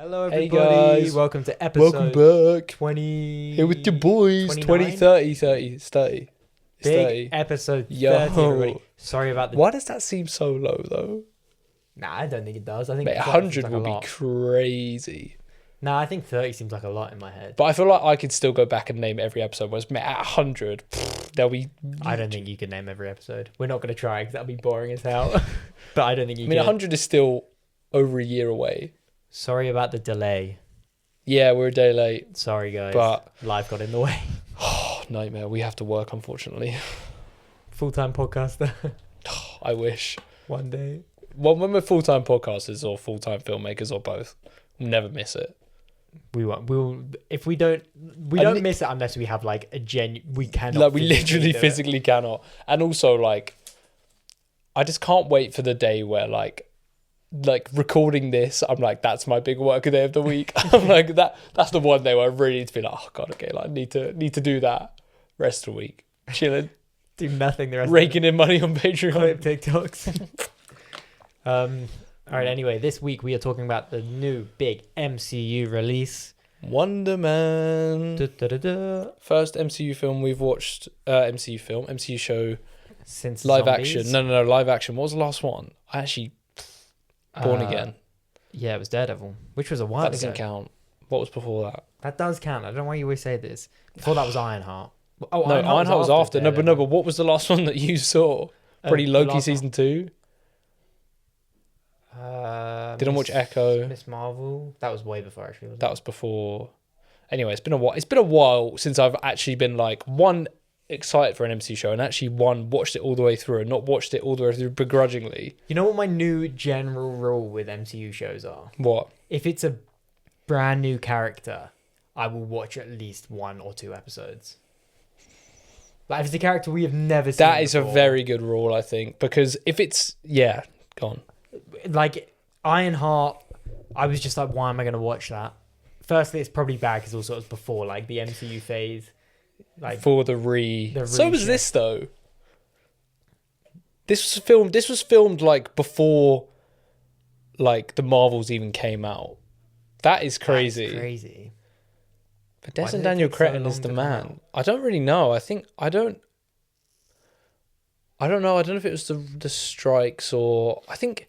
Hello Hey everybody, guys, welcome to episode welcome back. 20... Here with your boys, 29? 30. It's 30. It's Big 30. episode 30, Yo. everybody. Sorry about the... Why does that seem so low though? Nah, I don't think it does. I think Mate, 30 100 seems like would a be lot. crazy. Nah, I think 30 seems like a lot in my head. But I feel like I could still go back and name every episode. Whereas mate, at 100, there'll be... I don't think you can name every episode. We're not going to try because that'll be boring as hell. But I don't think you I mean, can. 100 is still over a year away. Sorry about the delay. Yeah, we're a day late. Sorry, guys. But... life got in the way. Oh, nightmare. We have to work, unfortunately. Full-time podcaster. I wish. One day. Well, when we're full-time podcasters or full-time filmmakers or both, we'll never miss it. We won't. We'll. If we don't, we don't miss it unless we have like a we cannot. Like we physically literally do it. physically cannot. And also like I just can't wait for the day where like recording this, I'm like, that's my big work day of the week. I'm like that's the one day where I really need to be like, oh god, okay, like I need to do that rest of the week. Chilling. Do nothing the rest Raking in money on Patreon. clip TikToks. All right, anyway, this week we are talking about the new big MCU release. Wonder Man. Da-da-da-da. First MCU film we've watched, MCU show, Since live Zombies. action. No, live action. What was the last one? I actually, Born Again. Yeah, it was Daredevil, which was a while That ago. doesn't count. What was before that? That does count. I don't know why you always say this. Before that was Ironheart. Oh, No, Ironheart was after. No, Daredevil. but what was the last one that you saw? Probably The Loki last season 2. one. Didn't watch Echo. Miss Marvel. That was way before, actually. Wasn't That was before. Anyway, it's been a while. It's been a while since I've actually been like excited for an MCU show and actually watched it all the way through and not watched it all the way through begrudgingly. You know what my new general rule with MCU shows are? What? If it's a brand new character, I will watch at least 1 or 2 episodes. Like if it's a character we have never seen That is a before, very good rule, I think, because if it's gone. like Ironheart, I was just like, why am I going to watch that? Firstly, it's probably bad because also it was before like the MCU phase, like For the so was reshift. this though. This was filmed like before like the Marvels even came out. That is crazy. That's crazy. But Why Des did and it Daniel take so Cretton long is the to come man. out? I don't really know. I don't know. I don't know if it was the strikes or I think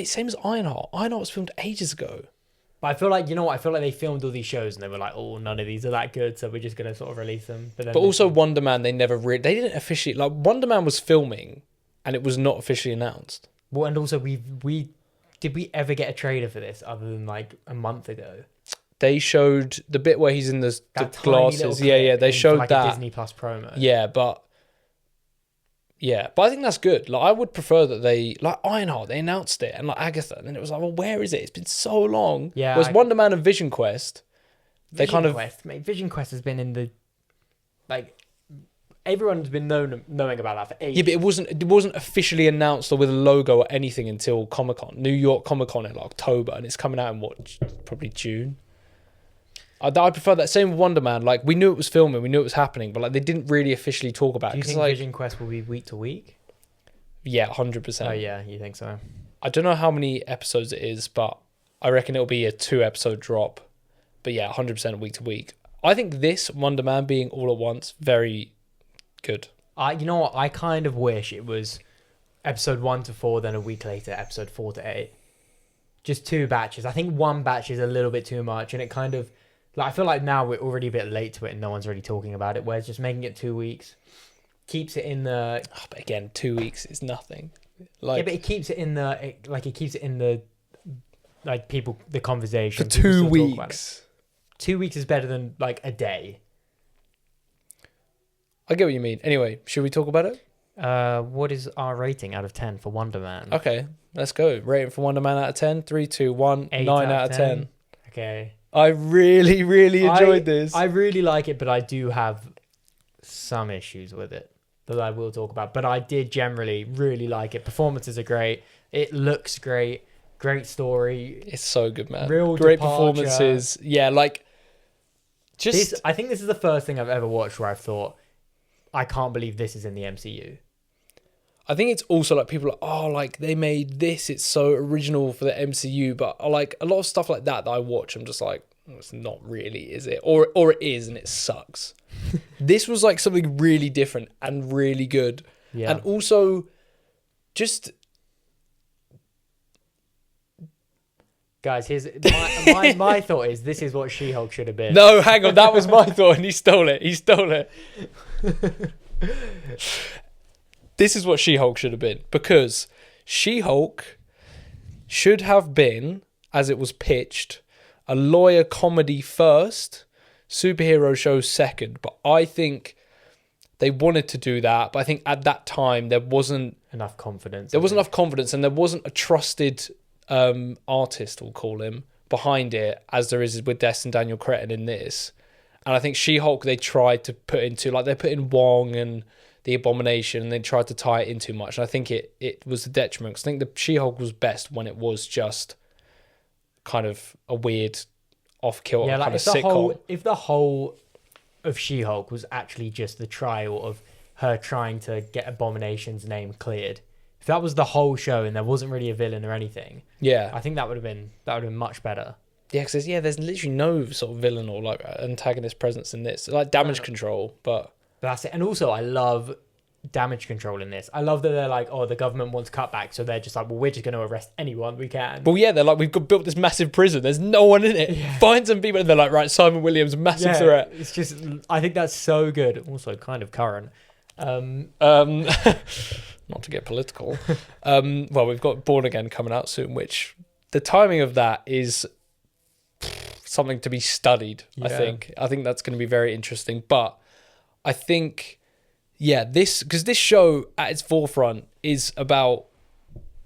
same as Ironheart. Ironheart was filmed ages ago. But I feel like, you know what? I feel like they filmed all these shows and they were like, oh, none of these are that good, so we're just going to sort of release them. But Also Wonder Man, they didn't officially, like Wonder Man was filming and it was not officially announced. Well, and also did we ever get a trailer for this other than like a month ago? They showed the bit where he's in the That tiny little glasses. clip Yeah, they in, showed like that. a Disney Plus promo. But I think that's good. Like I would prefer that they like Ironheart. They announced it and like Agatha, and then it was like, well, where is it? It's been so long. Yeah, Whereas Wonder Man and Vision Quest, Vision Quest, mate. Vision Quest has been in the like everyone's been knowing about that for ages. yeah, but it wasn't officially announced or with a logo or anything until Comic-Con, New York Comic-Con in like October, and it's coming out in probably June. I prefer that. Same with Wonder Man. Like we knew it was filming, we knew it was happening, but like they didn't really officially talk about Do it. you think Like, Vision Quest will be week to week? yeah, 100%. Oh yeah, you think so? I don't know how many episodes it is, but I reckon it'll be a 2-episode drop. But yeah, 100% week to week. I think this Wonder Man being all at once, very good. You know what? I kind of wish it was episode 1 to 4, then a week later, episode 4 to 8. Just 2 batches. I think 1 batch is a little bit too much, and it kind of like I feel like now we're already a bit late to it, and no one's really talking about it. Whereas just making it 2 weeks keeps it in the. Oh, but again, 2 weeks is nothing. Yeah, but it keeps it in the like people the conversation for people 2 still talk about it. weeks. 2 weeks is better than like a day. I get what you mean. Anyway, should we talk about it? What is our rating out of 10 for Wonder Man? Okay, let's go. Rating for Wonder Man out of 10. 3, 2, 1. 8 9 out of 10. Okay. I really, really enjoyed this. I really like it, but I do have some issues with it that I will talk about. But I did generally really like it. Performances are great. It looks great. Great story. It's so good, man. Real Great departure. performances. Yeah, like just I think this is the first thing I've ever watched where I've thought, I can't believe this is in the MCU. I think it's also like people are like, oh, like they made this, it's so original for the MCU, but like a lot of stuff like that I watch, I'm just like, oh, it's not really, is it? Or it is and it sucks. This was like something really different and really good. Yeah. And also just Guys, here's my thought is this is what She-Hulk should have been. no, hang on, that was my thought and he stole it. This is what She-Hulk should have been, because She-Hulk should have been, as it was pitched, a lawyer comedy first, superhero show second. But I think they wanted to do that, but I think at that time there wasn't enough confidence. and there wasn't a trusted artist, we'll call him, behind it, as there is with Destin Daniel Cretton in this. And I think She-Hulk, they tried to put into, like, they put in Wong and the Abomination, and they tried to tie it in too much. And I think it was a detriment, because I think the She-Hulk was best when it was just kind of a weird off-kilter kind of sitcom. If the whole of She-Hulk was actually just the trial of her trying to get Abomination's name cleared, if that was the whole show and there wasn't really a villain or anything, Yeah. I think that would have been much better. Yeah, because there's literally no sort of villain or like antagonist presence in this. Like Damage Control, but that's it. And also, I love Damage Control in this. I love that they're like, oh, the government wants cutback, so they're just like, well, we're just going to arrest anyone we can. well, yeah, they're like, built this massive prison. There's no one in it. Yeah. Find some people, and they're like, right, Simon Williams, massive threat. It's just, I think that's so good. Also, kind of current. Not to get political. Well, we've got Born Again coming out soon, which the timing of that is something to be studied. Yeah. I think that's going to be very interesting. But I think, because this show at its forefront is about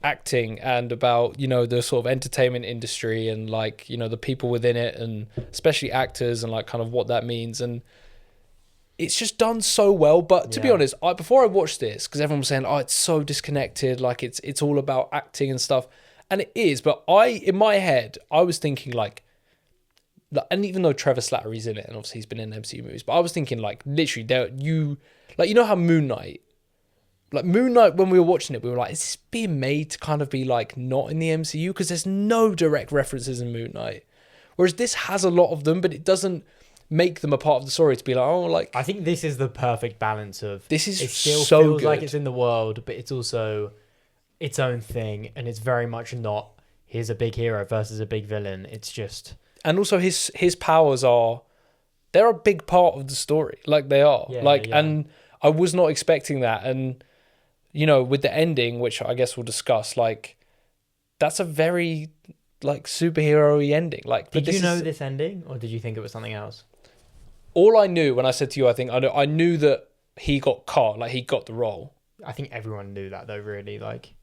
acting and about, the sort of entertainment industry and like, the people within it, and especially actors, and like kind of what that means. And it's just done so well. But to be honest, before I watched this, because everyone was saying, oh, it's so disconnected, like it's all about acting and stuff, and it is. But in my head, I was thinking like, and even though Trevor Slattery's in it, and obviously he's been in MCU movies, but I was thinking like, literally, how Moon Knight, when we were watching it, we were like, is this being made to kind of be like not in the MCU? Because there's no direct references in Moon Knight, whereas this has a lot of them, but it doesn't make them a part of the story to be like, oh, like, I think this is the perfect balance of this is it still so feels good. like it's in the world, but it's also its own thing, and it's very much not here's a big hero versus a big villain. It's just, and also his powers they're a big part of the story, like they are, and I was not expecting that. And with the ending, which I guess we'll discuss, like that's a very like superhero-y ending. Like, did you know this ending, or did you think it was something else? All I knew when I said to you, I knew that he got caught, like he got the role. I think everyone knew that though, really. Like,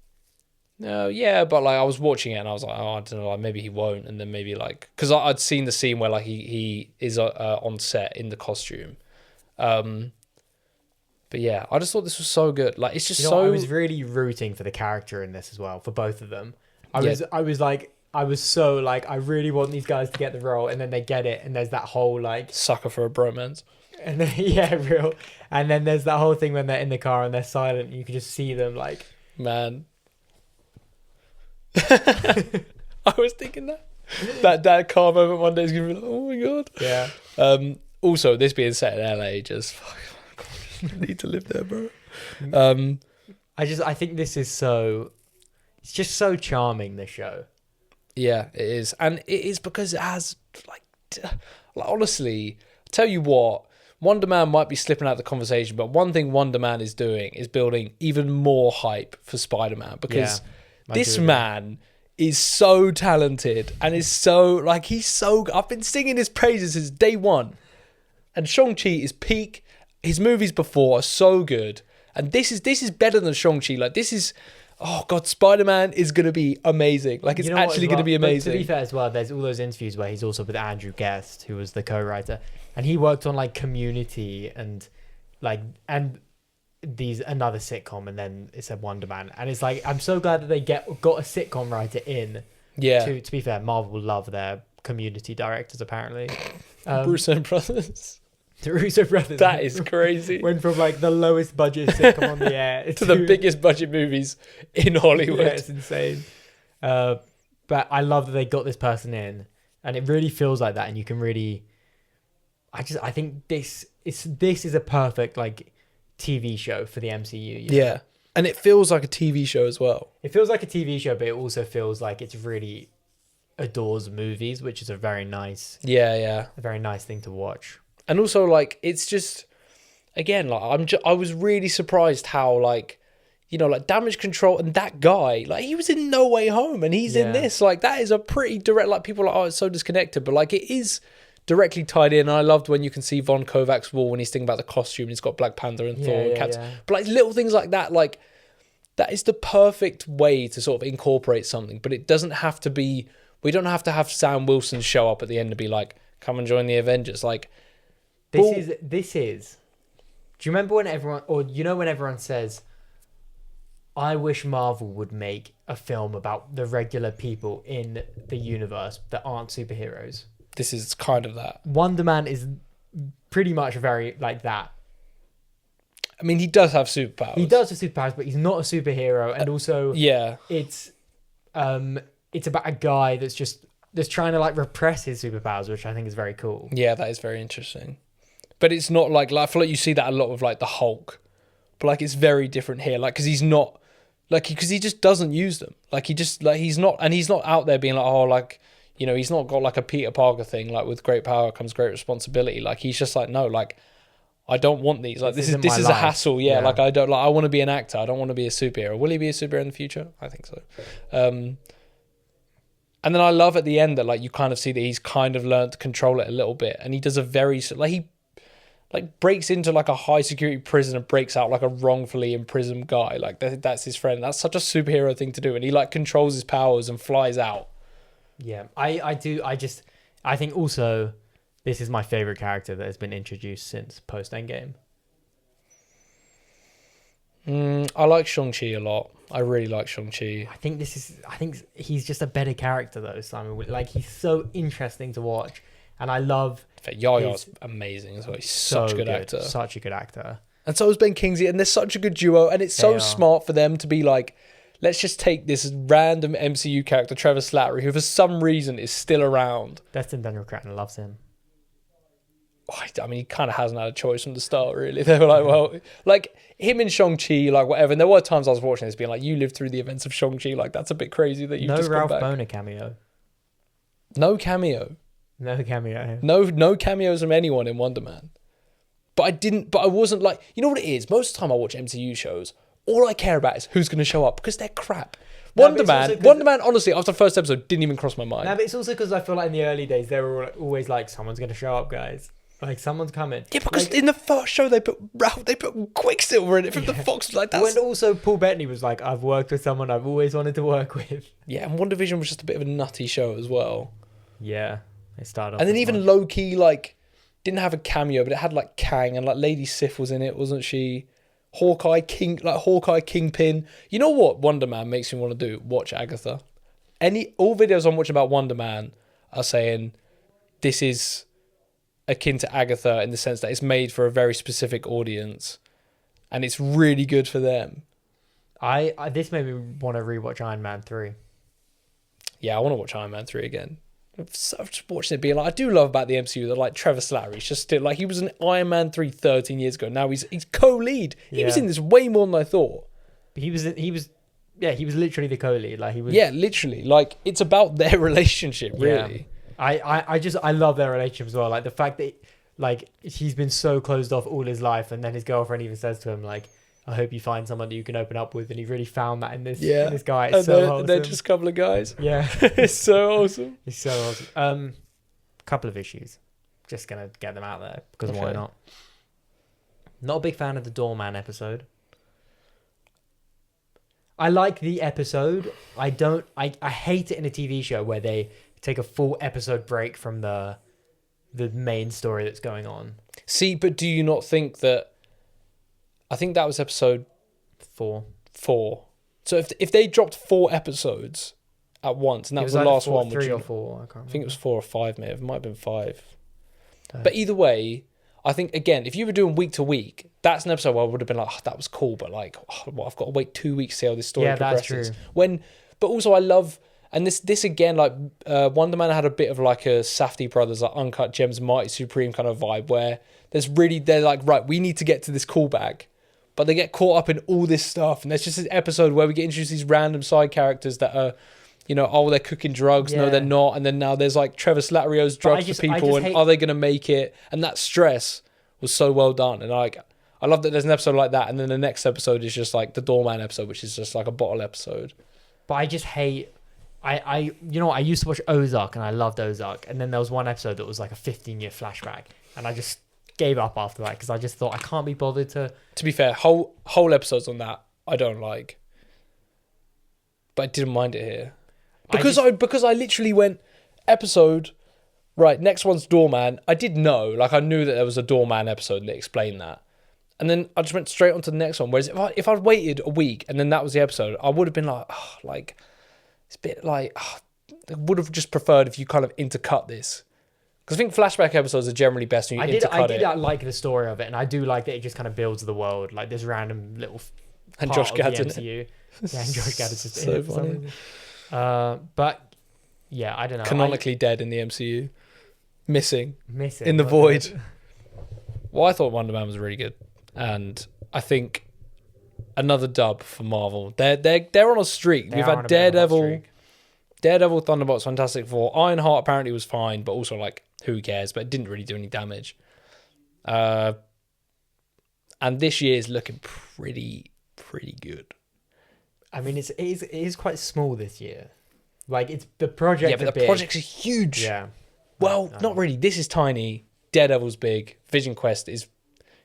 no, yeah, but like I was watching it and I was like, oh, I don't know, like maybe he won't, and then maybe like, because I'd seen the scene where like he is on set in the costume, but yeah, I just thought this was so good. Like, it's just I was really rooting for the character in this as well, for both of them. I was so like, I really want these guys to get the role, and then they get it, and there's that whole like sucker for a bromance. And then, real. And then there's that whole thing when they're in the car and they're silent, and you can just see them like, man. I was thinking that car moment one day is gonna be like, oh my god. Yeah. Also, this being set in LA, just I need to live there, bro. I think this is so. It's just so charming, this show. Yeah, it is, and it is because it has like honestly, I'll tell you what, Wonder Man might be slipping out of the conversation, but one thing Wonder Man is doing is building even more hype for Spider-Man, because this man is so talented and is so like, I've been singing his praises since day one, and Shang-Chi is peak. His movies before are so good, and this is better than Shang-Chi. Like, this is, oh god, Spider-Man is gonna be amazing. Like, it's actually gonna be amazing. But to be fair as well, there's all those interviews where he's also with Andrew Guest, who was the co-writer, and he worked on like Community and these another sitcom, and then it said Wonder Man, and it's like, I'm so glad that they got a sitcom writer in. Yeah. To be fair, Marvel will love their Community directors apparently. Bruce and Brothers. The Russo brothers. That is crazy. Went from like the lowest budget sitcom on the air to the biggest budget movies in Hollywood. Yeah, it's insane. But I love that they got this person in, and it really feels like that. And you can really, I think this is a perfect like TV show for the MCU. Yeah, and it feels like a TV show as well. It feels like a TV show, but it also feels like it's really adores movies, which is a very nice thing to watch. And also, like, it's just, again, like I was really surprised how, like, you know, like Damage Control and that guy, like, he was in No Way Home, and he's in this. Like, that is a pretty direct, like, people are like, oh, it's so disconnected, but like, it is directly tied in. And I loved when you can see Von Kovac's wall when he's thinking about the costume. He's got Black Panther and Thor and Cats. Yeah. But like little things like that, like, that is the perfect way to sort of incorporate something. But it doesn't have to be. We don't have to have Sam Wilson show up at the end and be like, "Come and join the Avengers." Like, this is. Do you remember when everyone says, "I wish Marvel would make a film about the regular people in the universe that aren't superheroes"? This is kind of that. Wonder Man is pretty much very like that. I mean, he does have superpowers. He does have superpowers, but he's not a superhero, and also, it's about a guy that's trying to like repress his superpowers, which I think is very cool. Yeah, that is very interesting. But it's not like I feel like you see that a lot with like the Hulk, but like it's very different here. Like, because he's not like because he just doesn't use them. Like he just like he's not out there being like, oh, like, you know, he's not got like a Peter Parker thing. Like, with great power comes great responsibility. Like, he's just like, no, like, I don't want these. Like, this is a hassle. Yeah, like I don't like. I want to be an actor. I don't want to be a superhero. Will he be a superhero in the future? I think so. And then I love at the end that like you kind of see that he's kind of learned to control it a little bit, and he does a very like he like breaks into like a high security prison and breaks out like a wrongfully imprisoned guy. Like that's his friend. That's such a superhero thing to do, and he like controls his powers and flies out. Yeah, I do. I think also this is my favorite character that has been introduced since post Endgame. I like Shang-Chi a lot. I really like Shang-Chi. I think he's just a better character though, Simon. Like, he's so interesting to watch, and I love. Yaya's amazing as well. He's such a good actor. Such a good actor. And so is Ben Kingsley, and they're such a good duo, and it's so smart for them to be like, let's just take this random MCU character, Trevor Slattery, who for some reason is still around. Destin Daniel Cretton loves him. I mean, he kind of hasn't had a choice from the start, really. They were like, well, like him and Shang-Chi, like whatever. And there were times I was watching this being like, you lived through the events of Shang-Chi. Like, that's a bit crazy that you've just come back. No Ralph Boner cameo. No cameo. No cameos from anyone in Wonder Man. But I wasn't like, you know what it is? Most of the time I watch MCU shows, all I care about is who's going to show up because they're crap. Wonder Man, honestly, after the first episode, didn't even cross my mind. No, but it's also because I feel like in the early days, they were always like, someone's going to show up, guys. Like, someone's coming. Yeah, because in the first show, they put Quicksilver in it from the Fox. Like, that's... When also Paul Bettany was like, I've worked with someone I've always wanted to work with. Yeah, and WandaVision was just a bit of a nutty show as well. Yeah, it started off. And then even Loki, like, didn't have a cameo, but it had, like, Kang, and, like, Lady Sif was in it, wasn't she? Hawkeye, Kingpin. You know what Wonder Man makes me want to do? Watch Agatha. All videos I'm watching about Wonder Man are saying this is akin to Agatha in the sense that it's made for a very specific audience, and it's really good for them. This made me want to rewatch Iron Man 3. Yeah, I want to watch Iron Man 3 again. I've just watching it being like, I do love about the MCU that like Trevor Slattery's just still like, he was in Iron Man 3 13 years ago. Now he's co-lead. He was in this way more than I thought. He was literally the co-lead. Like, he was. Yeah, literally. Like, it's about their relationship, really. Yeah. I love their relationship as well. Like, the fact that like he's been so closed off all his life, and then his girlfriend even says to him like, I hope you find someone that you can open up with, and he really found that in this guy. It's so awesome. They're just a couple of guys. Yeah. It's so awesome. It's so awesome. Couple of issues. Just gonna get them out there because why not? Not a big fan of the Doorman episode. I like the episode. I hate it in a TV show where they take a full episode break from the main story that's going on. See, but do you not think that? I think that was episode 4. So if they dropped 4 episodes at once, and that was the last one, 3 or 4, I can't remember. I think it was 4 or 5, maybe. It might have been 5. But either way, I think, again, if you were doing week to week, that's an episode where I would have been like, oh, that was cool, but like, well, I've got to wait 2 weeks to see how this story progresses. That's true. But also I love, and this again, like Wonder Man had a bit of like a Safdie Brothers, like Uncut Gems, Mighty Supreme kind of vibe, where they're like, right, we need to get to this callback, but they get caught up in all this stuff, and there's just this episode where we get introduced to these random side characters that are, you know, oh, they're cooking drugs, no, they're not, and then now there's like Trevor Slatterio's drugs for people, and are they going to make it? And that stress was so well done, and like, I love that there's an episode like that, and then the next episode is just like the Doorman episode, which is just like a bottle episode. But I just hate, you know, I used to watch Ozark, and I loved Ozark, and then there was one episode that was like a 15-year flashback, and I just gave up after that because I just thought I can't be bothered to. To be fair, whole episodes on that I don't like, but I didn't mind it here because I literally went episode right. Next one's Doorman. I did know, like I knew that there was a Doorman episode that explained that, and then I just went straight on to the next one. Whereas if I'd waited a week and then that was the episode, I would have been like, oh, like it's a bit like I would have just preferred if you kind of intercut this. Because I think flashback episodes are generally best when you intercut it. I did like the story of it, and I do like that it just kind of builds the world, like this random little and part Josh Gad's of the MCU. Yeah, and Josh Gad is just so funny. But yeah, I don't know. Canonically dead in the MCU, missing in the not void. good. Well, I thought Wonder Man was really good, and I think another dub for Marvel. They're on a streak. We've had Daredevil, Thunderbolts, Fantastic Four. Ironheart apparently was fine, but also like, who cares? But it didn't really do any damage. And this year is looking pretty good. I mean, it is quite small this year. Like, it's the project. Yeah, but the projects are huge. Yeah. Well, not really. This is tiny. Daredevil's big. Vision Quest is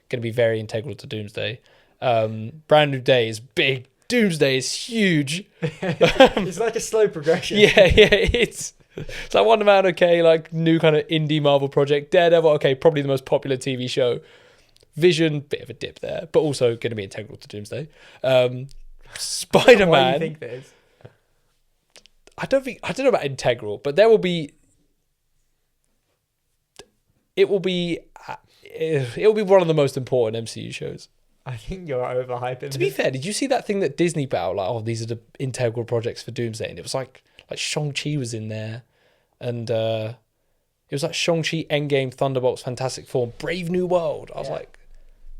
going to be very integral to Doomsday. Brand New Day is big. Doomsday is huge. It's like a slow progression. Yeah, it's like Wonder Man, okay, like new kind of indie Marvel project. Daredevil, okay, probably the most popular TV show. Vision, bit of a dip there, but also going to be integral to Doomsday. Spider-Man. Why do you think this? I don't know about integral, but there will be. It will be one of the most important MCU shows. I think you're overhyping. To be fair, did you see that thing that Disney put out? Like, oh, these are the integral projects for Doomsday, and it was like Shang-Chi was in there, and it was like Shang-Chi, Endgame, Thunderbolts, Fantastic Four, Brave New World. I was like,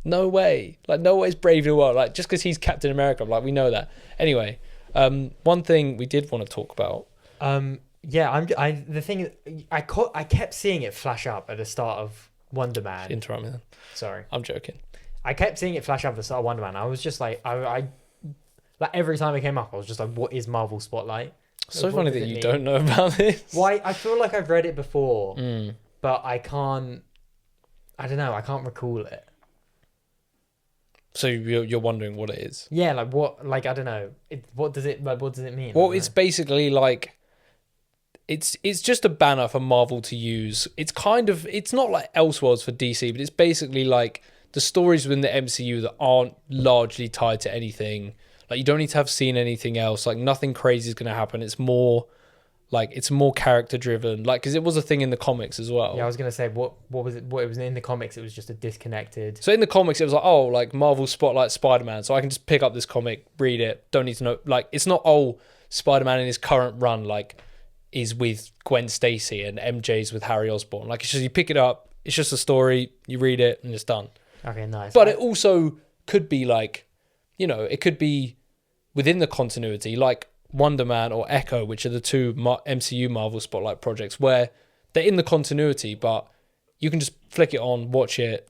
no way, like no way is Brave New World. Like just because he's Captain America, I'm like we know that. Anyway, one thing we did want to talk about. The thing is, I kept seeing it flash up at the start of Wonder Man. Interrupt me then. Sorry, I'm joking. I kept seeing it flash up at the start of Wonder Man. I was just like, I like every time it came up, I was just like, what is Marvel Spotlight? So funny that you don't know about this. Why? I feel like I've read it before, but I don't know. I can't recall it. So you're wondering what it is? Yeah, like what? Like I don't know. What does it mean? Well, it's basically like it's just a banner for Marvel to use. It's not like Elseworlds for DC, but it's basically like the stories within the MCU that aren't largely tied to anything. Like you don't need to have seen anything else. Like nothing crazy is going to happen. It's more character driven. Like because it was a thing in the comics as well. Yeah, I was going to say what was it? What it was in the comics? It was just a disconnected. So in the comics, it was like, oh, like Marvel Spotlight Spider-Man. So I can just pick up this comic, read it. Don't need to know. Like it's not Spider-Man in his current run like is with Gwen Stacy and MJ's with Harry Osborn. Like it's just you pick it up. It's just a story. You read it and it's done. Okay, nice. But it also could be like, you know, it could be within the continuity, like Wonder Man or Echo, which are the two MCU Marvel Spotlight projects where they're in the continuity, but you can just flick it on, watch it,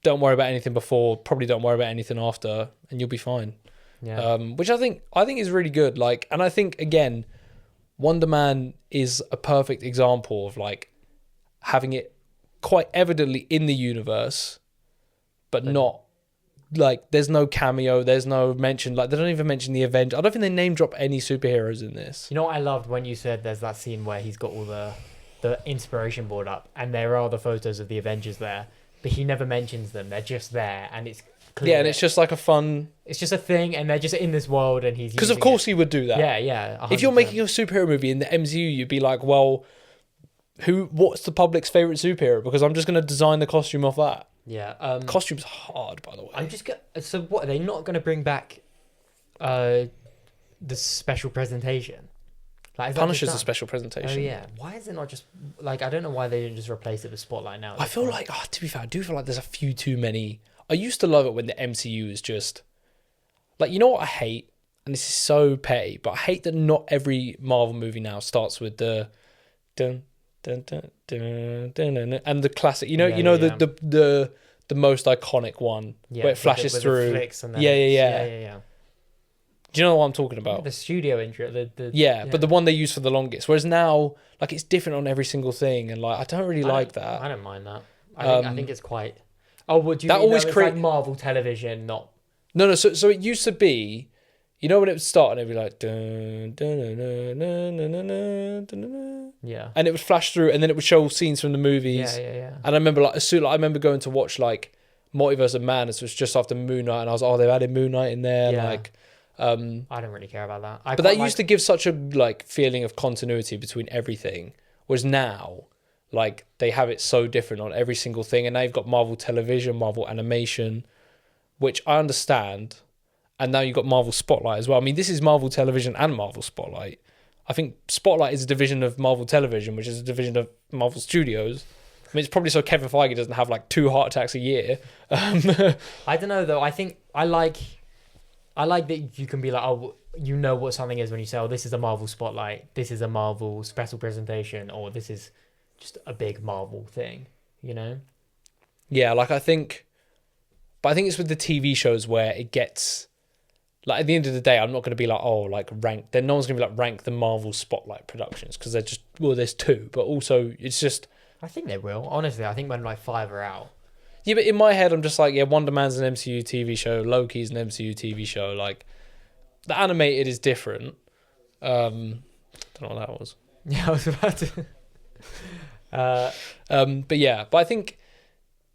don't worry about anything before, probably don't worry about anything after, and you'll be fine. Yeah. Which I think is really good. Like, and I think again, Wonder Man is a perfect example of like having it quite evidently in the universe, but not like there's no cameo, there's no mention, like they don't even mention the Avengers. I don't think they name drop any superheroes in this. You know what I loved when you said there's that scene where he's got all the inspiration board up and there are the photos of the Avengers there, but he never mentions them. They're just there and it's clear. Yeah, and it's just like a fun... It's just a thing and they're just in this world and he's... Because of course he would do that. Yeah, 100%. If you're making a superhero movie in the MCU, you'd be like, well, What's the public's favorite superhero? Because I'm just going to design the costume off that. Yeah. Costume's hard, by the way. I'm just so what are they not going to bring back the special presentation? Like, is that Punisher's just a done? special presentation. Oh yeah. Why is it not just like, I don't know why they didn't just replace it with Spotlight now. I feel like, to be fair, I do feel like there's a few too many. I used to love it when the MCU is just like, you know what I hate, and this is so petty, but I hate that not every Marvel movie now starts with the dun dun dun dun dun, dun, dun and the classic. The most iconic one where it flashes with through. The flicks and then Yeah. Do you know what I'm talking about? The studio intro. But the one they use for the longest. Whereas now, like, it's different on every single thing, and like I don't really like that. I don't mind that. I think it's quite. Oh, what do you that mean? always It's create like Marvel Television, not. No. So it used to be, you know, when it would start and it'd be like dun, dun, dun, dun, dun, dun, dun, dun, dun, Yeah. and it would flash through, and then it would show scenes from the movies. Yeah. And I remember I remember going to watch like Multiverse of Madness, which was just after Moon Knight, and I was they've added Moon Knight in there, Yeah. like. I don't really care about that. But that used to give such a like feeling of continuity between everything. Whereas now, like, they have it so different on every single thing, and now you've got Marvel Television, Marvel Animation, which I understand, and now you've got Marvel Spotlight as well. I mean, this is Marvel Television and Marvel Spotlight. I think Spotlight is a division of Marvel Television, which is a division of Marvel Studios. I mean, it's probably so Kevin Feige doesn't have like 2 heart attacks a year. I don't know though. I think I like that you can be like, oh, you know what something is when you say, oh, this is a Marvel Spotlight, this is a Marvel special presentation, or this is just a big Marvel thing, you know? Yeah, like I think it's with the TV shows where it gets, like, at the end of the day, I'm not going to be like, oh, like, rank, then no one's going to be like, rank the Marvel Spotlight productions, because they're just, well, there's 2, but also it's just. I think they will, honestly. I think when like 5 are out. Yeah, but in my head, I'm just like, yeah, Wonder Man's an MCU TV show, Loki's an MCU TV show. Like, the animated is different. Don't know what that was. Yeah, I was about to. But I think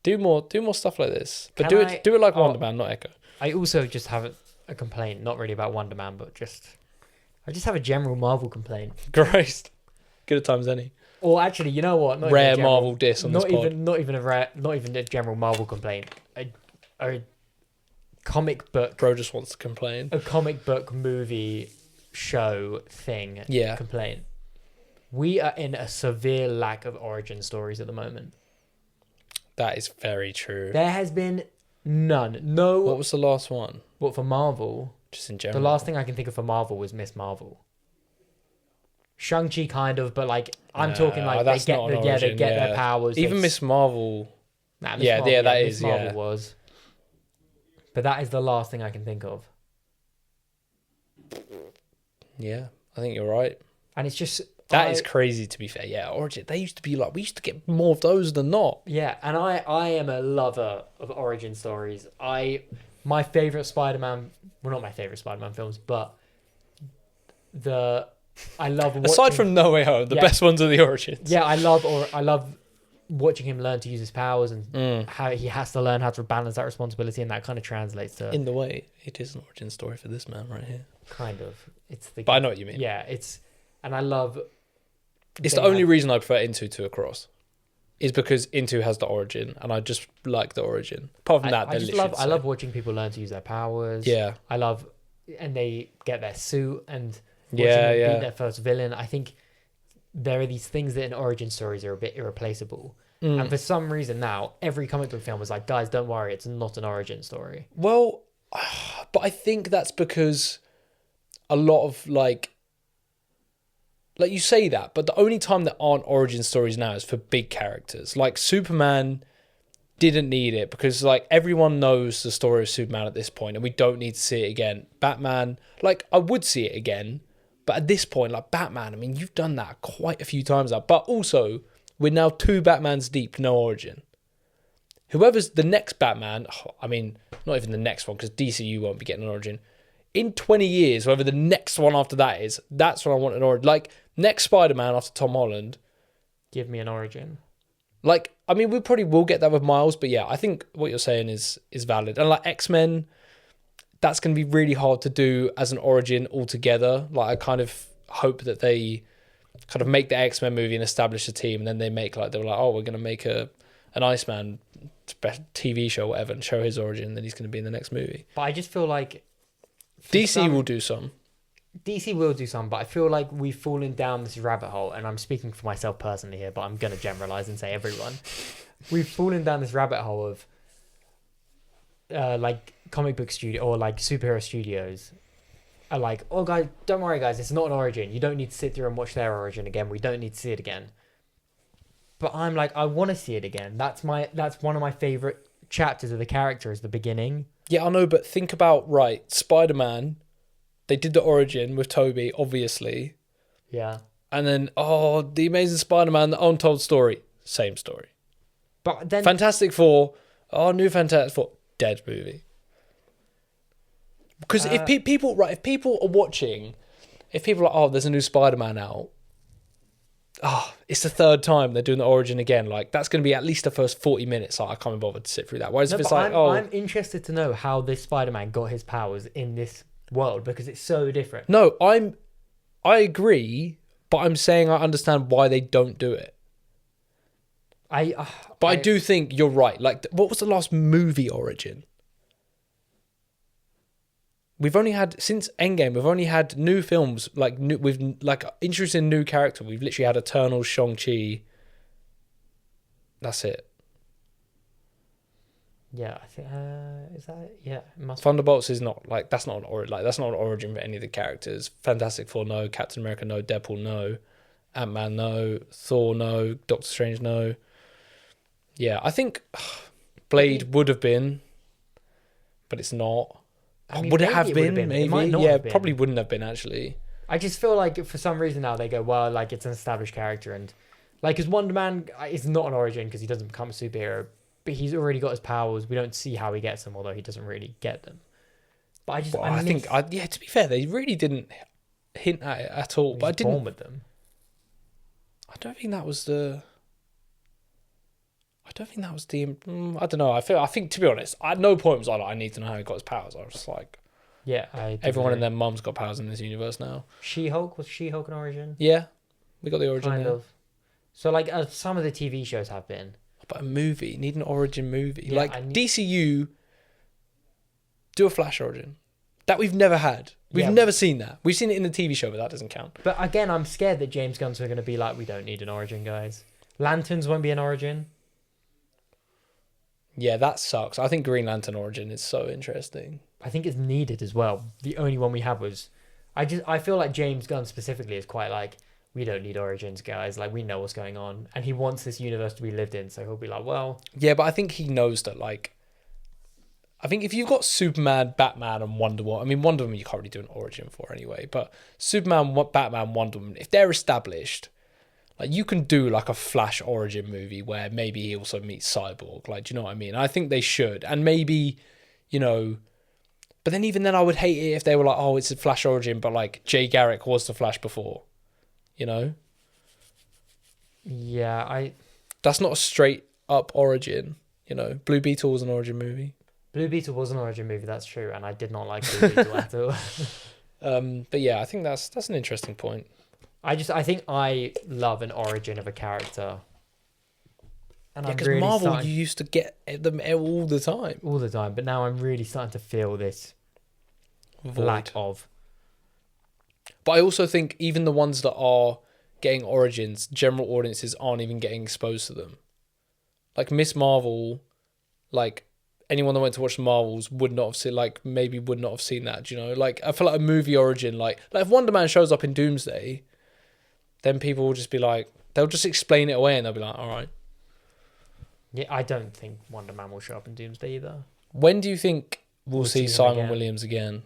do more stuff like this. But do it like Wonder Man, not Echo. I also just have a complaint, not really about Wonder Man, but I just have a general Marvel complaint. Christ, good at times any. Or actually, you know what? Not rare even a general, Marvel diss on this pod. Not even a general Marvel complaint. A comic book. Bro just wants to complain. A comic book movie show thing. Yeah. Complaint. We are in a severe lack of origin stories at the moment. That is very true. There has been none. No. What was the last one? What, for Marvel? Just in general. The last thing I can think of for Marvel was Miss Marvel. Shang-Chi kind of, but like I'm talking like they get their powers. Even Miss Marvel. Miss Marvel was. But that is the last thing I can think of. Yeah, I think you're right. And it's just that is crazy, to be fair. Yeah, Origin. They used to be like, we used to get more of those than not. Yeah, and I am a lover of origin stories. My favorite Spider-Man, well, not my favorite Spider-Man films, but I love watching, aside from No Way Home, the best ones are the origins. Yeah, I love watching him learn to use his powers and how he has to learn how to balance that responsibility, and that kind of translates to. In the way, it is an origin story for this man right here. Kind of, but I know what you mean. Yeah, and I love. It's the only reason I prefer Into to Across, is because Into has the origin, and I just like the origin. Apart from that, I love watching people learn to use their powers. Yeah, and they get their suit and. Beat their first villain. I think there are these things that in origin stories are a bit irreplaceable. And for some reason now, every comic book film is like, guys, don't worry, it's not an origin story. Well, but I think that's because a lot of like you say that, but the only time there aren't origin stories now is for big characters. Like Superman didn't need it because like everyone knows the story of Superman at this point and we don't need to see it again. Batman, like I would see it again. But at this point, like Batman, I mean, you've done that quite a few times now. But also, we're now 2 Batmans deep, no origin. Whoever's the next Batman, I mean, not even the next one, because DCU won't be getting an origin. In 20 years, whoever the next one after that is, that's when I want an origin. Like, next Spider-Man after Tom Holland. Give me an origin. Like, I mean, we probably will get that with Miles, but yeah, I think what you're saying is valid. And like X-Men, that's going to be really hard to do as an origin altogether. Like, I kind of hope that they kind of make the X-Men movie and establish a team, and then they were like, oh, we're going to make an Iceman TV show or whatever and show his origin, and then he's going to be in the next movie. But I just feel like DC will do some. DC will do some, but I feel like we've fallen down this rabbit hole, and I'm speaking for myself personally here, but I'm going to generalize and say everyone. We've fallen down this rabbit hole of like comic book studio or like superhero studios are like, oh guys, don't worry guys, it's not an origin. You don't need to sit through and watch their origin again. We don't need to see it again. But I'm like, I want to see it again. That's one of my favorite chapters of the character is the beginning. Yeah, I know, but think about, right, Spider-Man, they did the origin with Tobey, obviously. Yeah. And then, the Amazing Spider-Man, the Untold Story, same story. But then Fantastic Four, new Fantastic Four, dead movie. Because if people are watching, if people are like, there's a new Spider-Man out, it's the third time they're doing the origin again. Like, that's going to be at least the first 40 minutes. Like, I can't be bothered to sit through that. Whereas if it's like, I'm interested to know how this Spider-Man got his powers in this world because it's so different. No, I agree, but I'm saying I understand why they don't do it. I do think you're right. Like, what was the last movie origin? We've only had, since Endgame, we've only had new films, with interesting new character. We've literally had Eternals, Shang-Chi. That's it. Yeah, I think, is that it? Yeah, it must Thunderbolts is not, that's not an origin. That's not an origin for any of the characters. Fantastic Four, no. Captain America, no. Deadpool, no. Ant-Man, no. Thor, no. Doctor Strange, no. Yeah, I think Blade would have been, but it's not. I mean, would it have maybe been? It might Maybe. not Yeah, have been. probably wouldn't have been, actually. I just feel like for some reason now they go, well, like it's an established character, and like because Wonder Man is not an origin because he doesn't become a superhero, but he's already got his powers. We don't see how he gets them, although he doesn't really get them. But I just, I think, to be fair, they really didn't hint at it at all. But I didn't. Born with them. I don't think that was the. I don't know. I think to be honest, at no point was I like, I need to know how he got his powers. I was just like, yeah, everyone and their mum's got powers in this universe now. She-Hulk, was She-Hulk an origin? Yeah, we got the origin. Kind of. So like some of the TV shows have been. But a movie, need an origin movie. Yeah, DCU, do a Flash origin. That we've never had. We've never seen that. We've seen it in the TV show, but that doesn't count. But again, I'm scared that James Gunn's are going to be like, we don't need an origin, guys. Lanterns won't be an origin. Yeah, that sucks. I think Green Lantern origin is so interesting. I think it's needed as well. The only one we had was... I feel like James Gunn specifically is quite like, we don't need origins, guys. Like, we know what's going on. And he wants this universe to be lived in, so he'll be like, well... Yeah, but I think he knows that, like... I think if you've got Superman, Batman, and Wonder Woman... I mean, Wonder Woman you can't really do an origin for anyway, but Superman, Batman, Wonder Woman, if they're established... Like, you can do, like, a Flash origin movie where maybe he also meets Cyborg. Like, do you know what I mean? I think they should. And maybe, you know... But then even then I would hate it if they were like, it's a Flash origin, but, like, Jay Garrick was the Flash before. You know? Yeah, That's not a straight-up origin, you know? Blue Beetle was an origin movie. Blue Beetle was an origin movie, that's true. And I did not like Blue Beetle at all. But, yeah, I think that's an interesting point. I think I love an origin of a character. And because really Marvel, you used to get them all the time. All the time. But now I'm really starting to feel this lack of. But I also think even the ones that are getting origins, general audiences aren't even getting exposed to them. Like Miss Marvel, like anyone that went to watch the Marvels would not have seen, like maybe would not have seen that, you know? Like I feel like a movie origin, like if Wonder Man shows up in Doomsday, then people will just be like, they'll just explain it away and they'll be like, all right. Yeah, I don't think Wonder Man will show up in Doomsday either. When do you think we'll see Simon Williams again?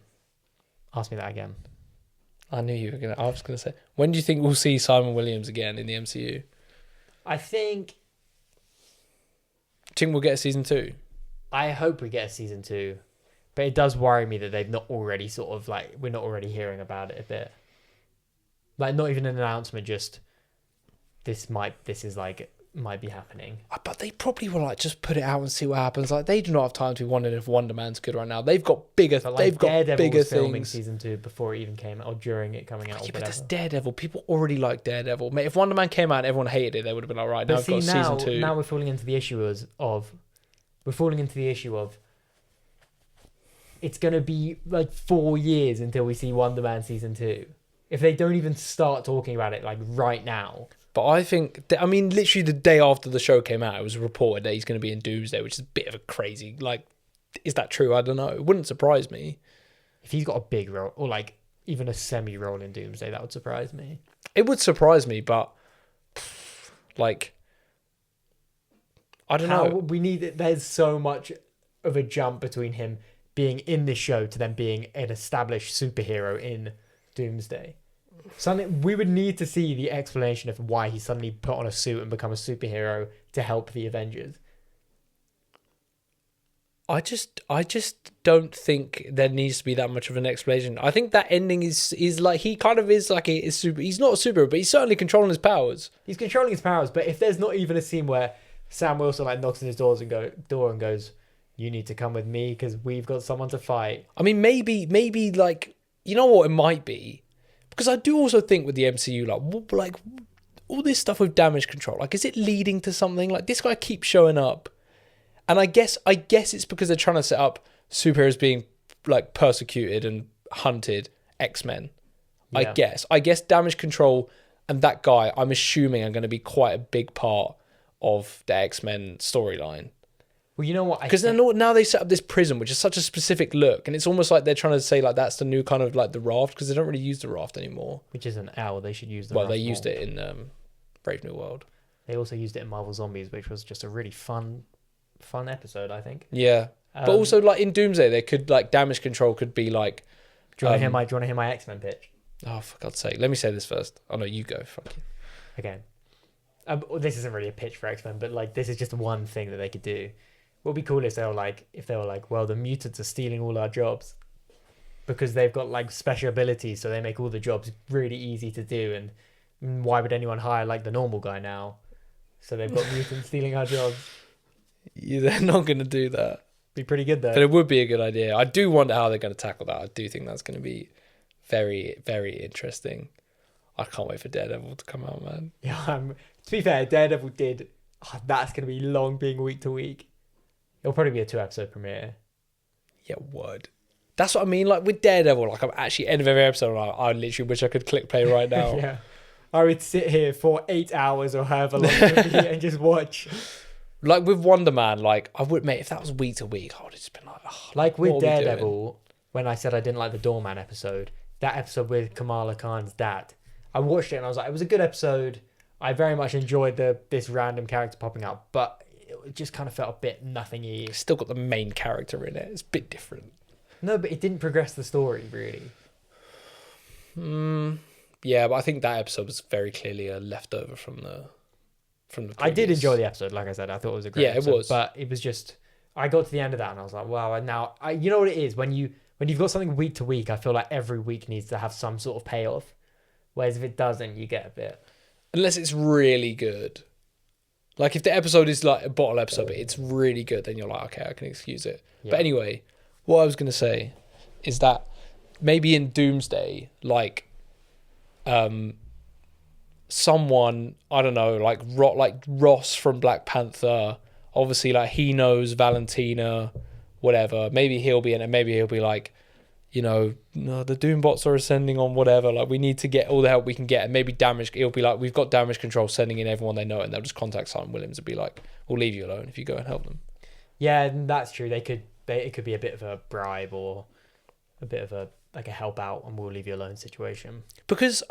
Ask me that again. I knew you were going to. I was going to say, when do you think we'll see Simon Williams again in the MCU? I think... Do you think we'll get a season 2? I hope we get a season 2. But it does worry me that they've not already sort of like... We're not already hearing about it a bit. Like, not even an announcement, just... This is like might be happening. But they probably will like just put it out and see what happens. Like they do not have time to be wondering if Wonder Man's good right now. They've got bigger. But, like, they've got Daredevil bigger was filming things. season 2 before it even came out, or during it coming out. Yeah, Or but that's whatever. Daredevil. People already like Daredevil. Mate, if Wonder Man came out and everyone hated it, they would have been like, right, now But I've see, got now, season 2. now we're falling into the issue of it's gonna be like 4 years until we see Wonder Man season 2. If they don't even start talking about it like right now. But I think, I mean, literally the day after the show came out, it was reported that he's going to be in Doomsday, which is a bit of a crazy, like, is that true? I don't know. It wouldn't surprise me. If he's got a big role, or like even a semi-role in Doomsday, that would surprise me. It would surprise me, but, like, I don't know. There's so much of a jump between him being in this show to then being an established superhero in Doomsday. We would need to see the explanation of why he suddenly put on a suit and become a superhero to help the Avengers. I just don't think there needs to be that much of an explanation. I think that ending is like, he kind of is like he's not a superhero, but he's certainly controlling his powers. He's controlling his powers, but if there's not even a scene where Sam Wilson like knocks on his door and goes, "You need to come with me because we've got someone to fight." I mean, maybe like, you know what it might be? Because I do also think with the MCU, like all this stuff with damage control, like, is it leading to something? Like, this guy keeps showing up, and I guess it's because they're trying to set up superheroes being like persecuted and hunted, X-Men. Yeah. I guess damage control and that guy, I'm assuming, are going to be quite a big part of the X-Men storyline. Well, you know what? Because now they set up this prison, which is such a specific look, and it's almost like they're trying to say like that's the new kind of like the raft, because they don't really use the raft anymore. Which is an owl. They should use the Well, raft they used more. it in Brave New World. They also used it in Marvel Zombies, which was just a really fun episode, I think. Yeah, but also like in Doomsday, they could like damage control could be like. Do you want to hear my X-Men pitch? Oh, for God's sake! Let me say this first. Oh no, you go. Fuck you. Okay. This isn't really a pitch for X-Men, but like this is just one thing that they could do. What would be cool if they were like, well, the mutants are stealing all our jobs because they've got like special abilities, so they make all the jobs really easy to do. And why would anyone hire like the normal guy now? So they've got mutants stealing our jobs. Yeah, they're not going to do that. Be pretty good though. But it would be a good idea. I do wonder how they're going to tackle that. I do think that's going to be very, very interesting. I can't wait for Daredevil to come out, man. Yeah, to be fair, Daredevil did. Oh, that's going to be long being week to week. It'll probably be a 2-episode premiere. Yeah, word. That's what I mean. Like with Daredevil, like I'm actually end of every episode. I literally wish I could click play right now. Yeah, I would sit here for 8 hours or however long it would be and just watch. Like with Wonder Man, like I would, mate. If that was week to week, I would have just been like, oh, like with what are we doing? Daredevil, when I said I didn't like the Doorman episode, that episode with Kamala Khan's dad, I watched it and I was like, it was a good episode. I very much enjoyed this random character popping up, but it just kind of felt a bit nothingy. It's still got the main character in it. It's a bit different. No, but it didn't progress the story really. Yeah, but I think that episode was very clearly a leftover from the. I did enjoy the episode, like I said. I thought it was a great episode. It was. But it was just, I got to the end of that and I was like, wow. And now, you know what it is? When you've got something week to week, I feel like every week needs to have some sort of payoff. Whereas if it doesn't, you get a bit. Unless it's really good. Like if the episode is like a bottle episode, but it's really good, then you're like, okay, I can excuse it. Yeah. But anyway, what I was going to say is that maybe in Doomsday, like, someone, I don't know, like Ross from Black Panther, obviously like he knows Valentina, whatever. Maybe he'll be in it. Maybe he'll be like, you know, no, the Doombots are ascending on whatever. Like we need to get all the help we can get. And maybe it'll be like, we've got damage control sending in everyone they know, and they'll just contact Simon Williams and be like, we'll leave you alone if you go and help them. Yeah, that's true. It could be a bit of a bribe or a bit of a help out and we'll leave you alone situation. Because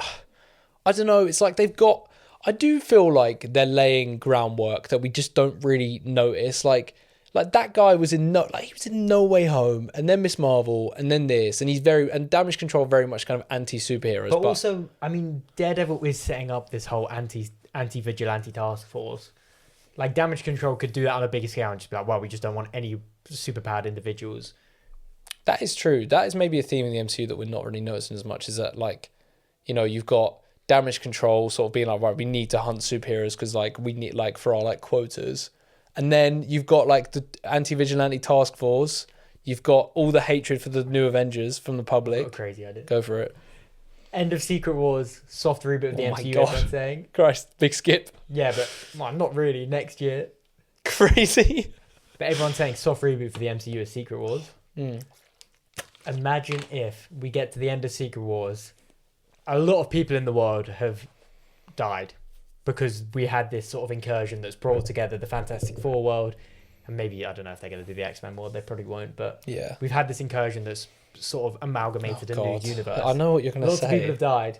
I don't know, it's like I do feel like they're laying groundwork that we just don't really notice. Like that guy was in No Way Home, and then Miss Marvel, and then this, and and Damage Control very much kind of anti-superheroes. But also, I mean, Daredevil is setting up this whole anti-vigilante task force. Like Damage Control could do that on a bigger scale and just be like, well, we just don't want any superpowered individuals. That is true. That is maybe a theme in the MCU that we're not really noticing as much, is that, like, you know, you've got Damage Control sort of being like, right, we need to hunt superheroes because like we need like for our like quotas. And then you've got like the anti-vigilante task force. You've got all the hatred for the new Avengers from the public. What a crazy idea. Go for it. End of Secret Wars, soft reboot of the Oh my MCU, God. everyone's saying. Christ, big skip. Yeah, but well, not really. Next year. Crazy. But everyone's saying soft reboot for the MCU is Secret Wars. Imagine if we get to the end of Secret Wars, a lot of people in the world have died because we had this sort of incursion that's brought together the Fantastic Four world, and maybe, I don't know if they're going to do the X-Men world, they probably won't, but Yeah. we've had this incursion that's sort of amalgamated a new universe. I know what you're going to Lots of say. people have died,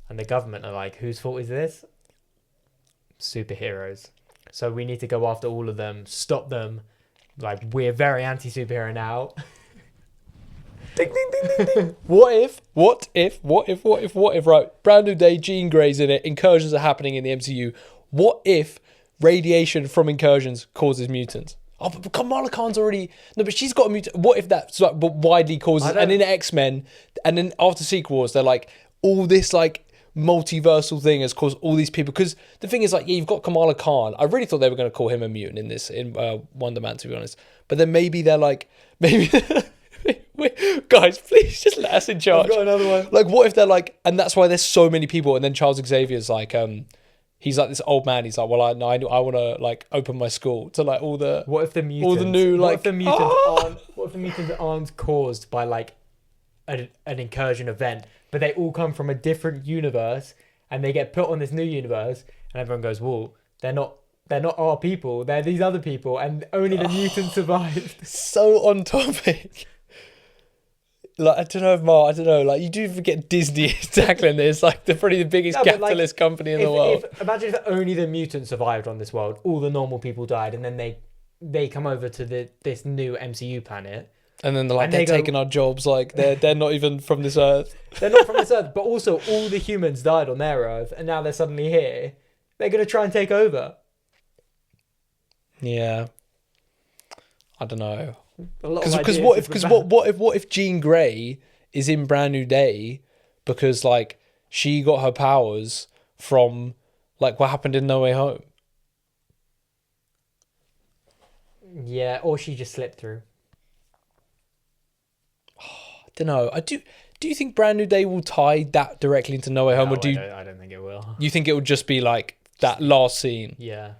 and the government are like, whose fault is this? Superheroes. So we need to go after all of them, stop them. Like, we're very anti-superhero now. Ding, ding, ding, ding, ding. What if, right, brand new day, Jean Grey's in it, incursions are happening in the MCU. What if radiation from incursions causes mutants? Oh, but Kamala Khan's already... No, but she's got a mutant. What if that's like, but widely causes... And in X-Men, and then after Secret Wars, they're like, all this like multiversal thing has caused all these people. Because the thing is, like, yeah, you've got Kamala Khan. I really thought they were going to call him a mutant in this, in Wonder Man, to be honest. But then maybe they're like... Maybe... Guys, please just let us in charge. I've got another one. Like, what if they're like... And that's why there's so many people. And then Charles Xavier's like... He's like this old man. He's like, well, I want to like open my school to like all the... What if the mutants... all the new like... What if the mutants aren't caused by like an incursion event, but they all come from a different universe and they get put on this new universe, and everyone goes, well, they're not our people. They're these other people, and only the mutants survived. So on topic. Like, I don't know, like, you do forget Disney is tackling this, like, they're probably the biggest capitalist company in the world. Imagine if only the mutants survived on this world, all the normal people died, and then they come over to this new MCU planet. And then they're like, they're taking our jobs, like, they're not even from this earth. They're not from this earth, but also all the humans died on their earth, and now they're suddenly here. They're going to try and take over. Yeah. I don't know. Because what if Jean Grey is in Brand New Day because like she got her powers from like what happened in No Way Home? Yeah, or she just slipped through. I don't know. Do you think Brand New Day will tie that directly into No Way Home, or I don't think it will. You think it will just be like that last scene? Yeah,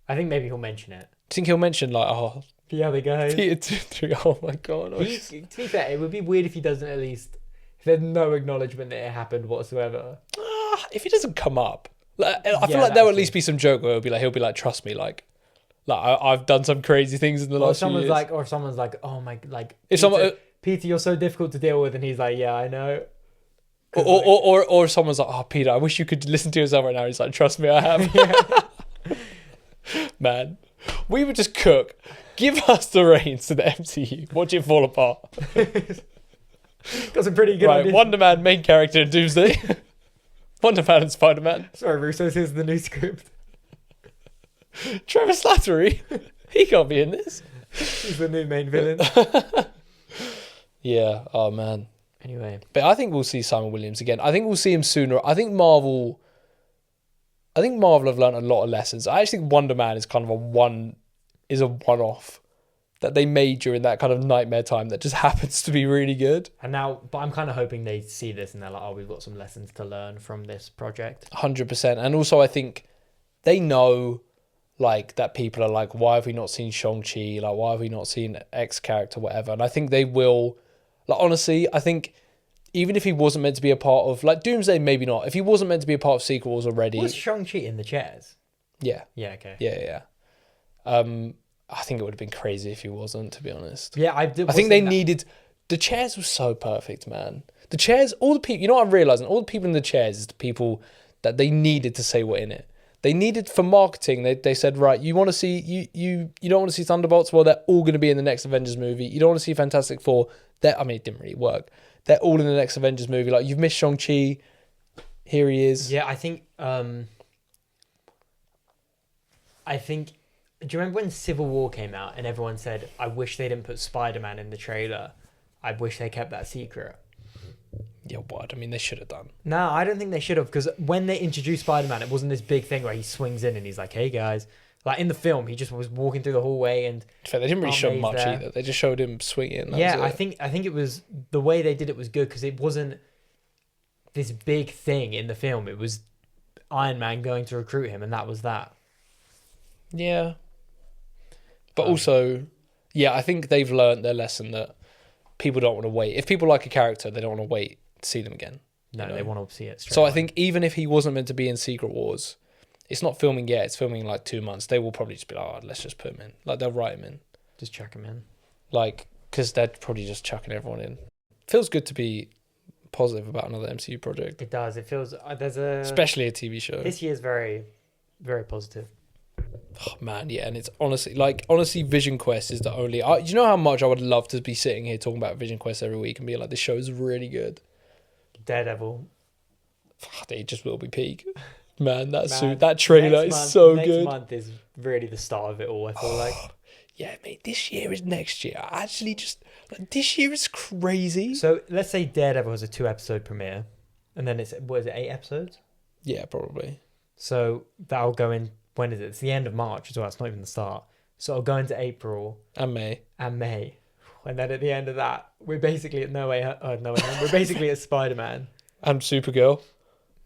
I think maybe he'll mention it. Do you think he'll mention like, oh, the other guys? Peter 2, 3, oh my god! To be fair, it would be weird if he doesn't at least. If there's no acknowledgement that it happened whatsoever. If he doesn't come up, like, I feel like there will at least be some joke where he'll be like, trust me, like I've done some crazy things in the last few years. Or someone's like, oh my, like if Peter, you're so difficult to deal with, and he's like, yeah, I know. Or someone's like, oh Peter, I wish you could listen to yourself right now. He's like, trust me, I have. Man, we would just cook. Give us the reins to the MCU. Watch it fall apart. Got some pretty good ideas. Wonder Man, main character in Doomsday. Wonder Man and Spider-Man. Sorry, Russo's, here's the new script. Trevor Slattery. He can't be in this. He's the new main villain. Yeah, oh man. Anyway. But I think we'll see Simon Williams again. I think we'll see him sooner. I think Marvel have learned a lot of lessons. I actually think Wonder Man is kind of a one-off that they made during that kind of nightmare time that just happens to be really good. And now, but I'm kind of hoping they see this and they're like, oh, we've got some lessons to learn from this project. 100%. And also I think they know like that people are like, why have we not seen Shang-Chi? Like, why have we not seen X character, whatever? And I think they will, like, honestly, I think even if he wasn't meant to be a part of, like, Doomsday, maybe not. If he wasn't meant to be a part of Secret Wars already. Was Shang-Chi in the chairs? Yeah. Yeah, okay. Yeah. I think it would have been crazy if he wasn't, to be honest. Yeah, I think they needed... The chairs were so perfect, man. The chairs, all the people... You know what I'm realising? All the people in the chairs is the people that they needed to say were in it. They needed, for marketing, they said, right, you want to see... You don't want to see Thunderbolts? Well, they're all going to be in the next Avengers movie. You don't want to see Fantastic Four? I mean, it didn't really work. They're all in the next Avengers movie. Like, you've missed Shang-Chi. Here he is. Yeah, I think... Do you remember when Civil War came out and everyone said, I wish they didn't put Spider-Man in the trailer. I wish they kept that secret. Yeah, what? I mean, they should have done. No, I don't think they should have, because when they introduced Spider-Man, it wasn't this big thing where he swings in and he's like, "Hey guys." Like in the film, he just was walking through the hallway and In fact, they didn't really Aunt show May's much there. either. They just showed him swinging. That yeah, was I think it was the way they did it was good, because it wasn't this big thing in the film. It was Iron Man going to recruit him, and that was that. Yeah. But also, yeah, I think they've learned their lesson that people don't want to wait. If people like a character, they don't want to wait to see them again. No, you know? they want to see it straight So away. I think even if he wasn't meant to be in Secret Wars, it's not filming yet. It's filming in like 2 months. They will probably just be like, oh, let's just put him in. Like, they'll write him in. Just chuck him in. Like, because they're probably just chucking everyone in. Feels good to be positive about another MCU project, It does. It feels there's a especially a TV show. this year's very, very positive. Oh, man, yeah, and it's honestly, Vision Quest is the only. You know how much I would love to be sitting here talking about Vision Quest every week and be like, this show is really good. Daredevil. It just will be peak. Man, that Man, suit, that trailer is so next good. month is really the start of it all, I feel like. Yeah, mate, this year is next year. I actually just like, this year is crazy. So let's say Daredevil has a 2-episode premiere, and then it's, what is it, 8 episodes? Yeah, probably. So that'll go in, when is it? It's the end of March as well. It's not even the start. So it'll go into April And May. and May. And then at the end of that, we're basically at No Way Home. We're basically at Spider-Man. And Supergirl.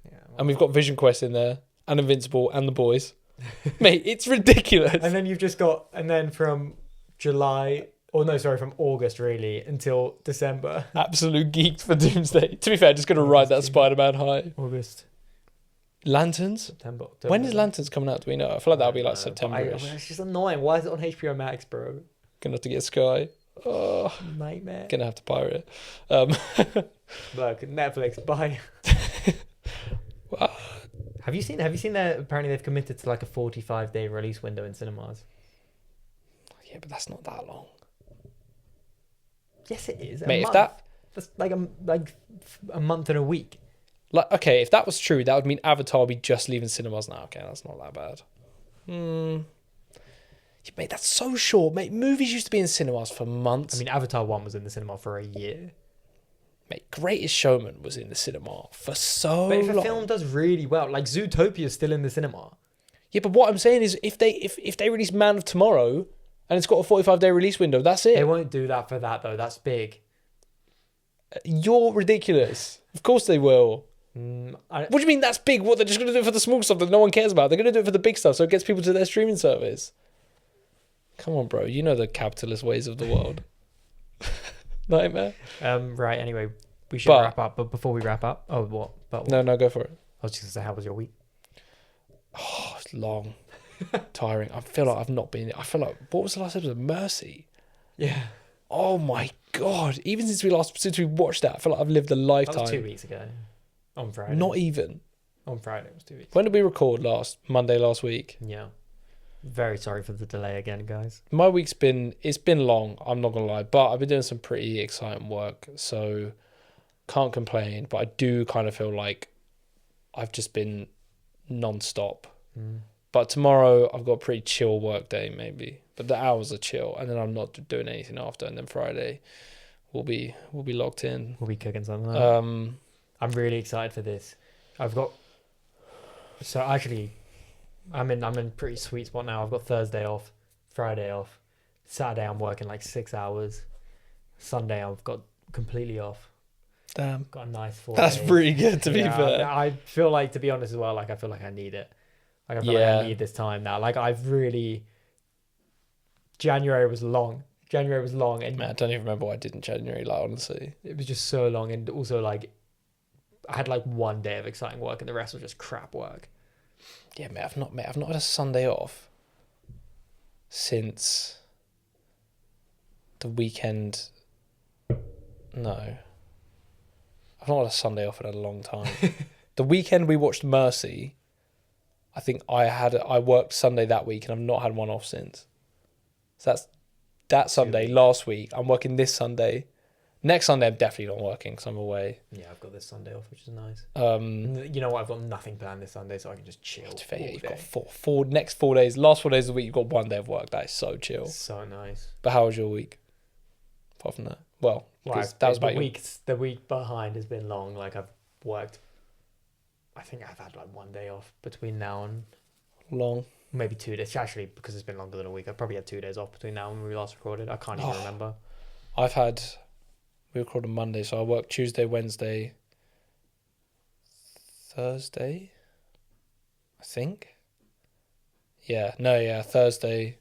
Yeah, And we've got Vision Quest in there. And Invincible and The Boys. Mate, it's ridiculous. and then you've just got, and then from July, or no, sorry, from August really until December. Absolute geeked for Doomsday. To be fair, just going to ride that Spider-Man high. August, Lanterns? September, October. When is Lanterns coming out? Do we know? I feel like that'll be like But September-ish. it's just annoying. Why is it on HBO Max, bro? Gonna have to get Sky. Oh, Nightmare. gonna have to pirate it. Look, Netflix, bye. Wow. Have you seen that apparently they've committed to like a 45-day release window in cinemas? Yeah, but that's not that long. Yes, it is. Mate, if month. That's like a month and a week. Like, okay, if that was true, that would mean Avatar would be just leaving cinemas now. Okay, that's not that bad. Mate, that's so short. Mate, movies used to be in cinemas for months. I mean, Avatar 1 was in the cinema for a year. Mate, Greatest Showman was in the cinema for so But if a long. film does really well, like Zootopia is still in the cinema. Yeah, but what I'm saying is if they release Man of Tomorrow and it's got a 45-day release window, that's it. They won't do that for that though. That's big. You're ridiculous. Of course they will. I, What do you mean that's big? What, they're just going to do it for the small stuff that no one cares about? They're going to do it for the big stuff so it gets people to their streaming service. Come on, bro. You know the capitalist ways of the world. Nightmare. right. Anyway, we should But- wrap up. But before we wrap up, what? But what? No, go for it. I was just gonna say, how was your week? Oh, it's long. Tiring. I feel like I've not been... I feel like... What was the last episode? Mercy. Yeah, Oh, my God. Even since we watched that, I feel like I've lived a that lifetime. was 2 weeks ago. On Friday. Not even. on Friday. It was 2 weeks. When did we record Monday last week? Yeah. Very sorry for the delay again, guys. My week's been long, I'm not gonna lie, but I've been doing some pretty exciting work, so can't complain. But I do kind of feel like I've just been non-stop. But tomorrow I've got a pretty chill work day, maybe, but the hours are chill, and then I'm not doing anything after, and then Friday we'll be locked in. We'll be cooking something up. I'm really excited for this. So actually, I'm in pretty sweet spot now. I've got Thursday off, Friday off, Saturday I'm working like 6 hours, Sunday I've got completely off. Damn, Got a nice 4 that's days. pretty good to be Yeah, fair. I feel like, to be honest as well, like I feel like I need it. Like I feel like Yeah. I need this time now. Like I've really, January was long, and Man, I don't even remember what I did in January, like, honestly. it was just so long, and also like I had like 1 day of exciting work and the rest was just crap work. Yeah, mate, I've not had a Sunday off since the weekend. No. I've not had a Sunday off in a long time. The weekend we watched Mercy, I think I worked Sunday that week and I've not had one off since. So that's that Sunday, last week. I'm working this Sunday. Next Sunday I'm definitely not working because I'm away. Yeah, I've got this Sunday off, which is nice. Um, You know what? I've got nothing planned this Sunday, so I can just chill. to be fair, all you've day. got four next 4 days, last 4 days of the week, you've got 1 day of work. That is so chill. So nice. But how was your week? Apart from that, well, Because that was about the week behind has been long. Like I've worked. I think I've had like one day off between now and long. Maybe 2 days. Actually, because it's been longer than a week, I probably had 2 days off between now and when we last recorded. I can't even remember. We recorded Monday, so I worked Tuesday, Wednesday, Thursday, I think. Thursday.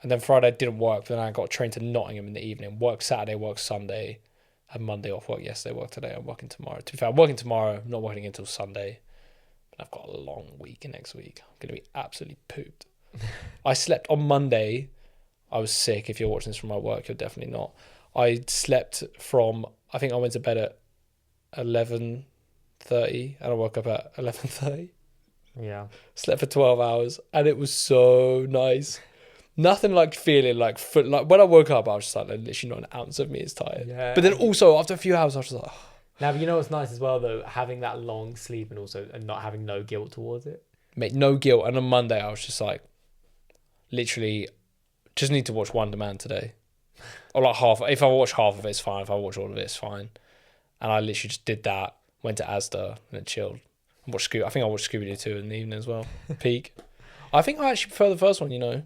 And then Friday I didn't work, but then I got a train to Nottingham in the evening. Work Saturday, work Sunday. Had Monday off, work yesterday, work today. I'm working tomorrow. To be fair, I'm working tomorrow, I'm not working until Sunday. But I've got a long week next week. I'm going to be absolutely pooped. I slept on Monday. I was sick. If you're watching this from my work, you're definitely not. I slept from, I think I went to bed at 11:30 and I woke up at 11:30. Yeah. Slept for 12 hours and it was so nice. Nothing like feeling like when I woke up, I was just like literally not an ounce of me is tired. Yeah. But then also after a few hours, I was just like, oh. Now, but you know what's nice as well though, having that long sleep and not having no guilt towards it. Mate, no guilt. And on Monday, I was just like, literally, just need to watch Wonder Man today. Or like half. If I watch half of it, it's fine. If I watch all of it, it's fine. And I literally just did that. Went to Asda and then chilled. And watched I think I watched Scooby-Doo 2 in the evening as well. Peak. I think I actually prefer the first one. You know.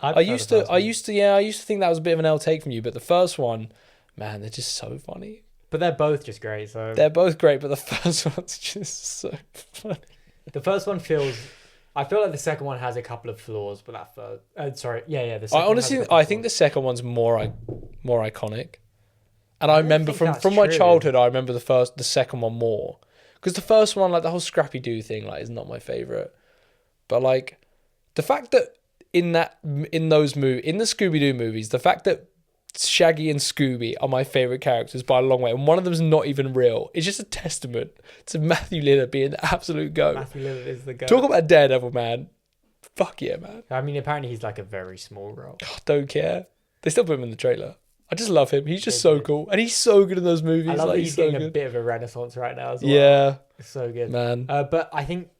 I used to think that was a bit of an L take from you, but the first one, man, they're just so funny. But they're both just great. So they're both great, but the first one's just so funny. The first one feels. I feel like the second one has a couple of flaws, but that first. The second. I think the second one's more iconic, and I remember from my childhood, I remember the second one more, because the first one, like the whole Scrappy Doo thing, like is not my favorite, but like the fact that in the Scooby Doo movies, the fact that Shaggy and Scooby are my favourite characters by a long way, and one of them's not even real. It's just a testament to Matthew Lillard being the absolute GOAT. Matthew Lillard is the GOAT. Talk about Daredevil, man. Fuck yeah, man. I mean, apparently he's like a very small role. God, don't care. They still put him in the trailer. I just love him. He's just so cool. And he's so good in those movies. I love that he's getting a bit of a renaissance right now as well. Yeah. It's so good. Man. But I think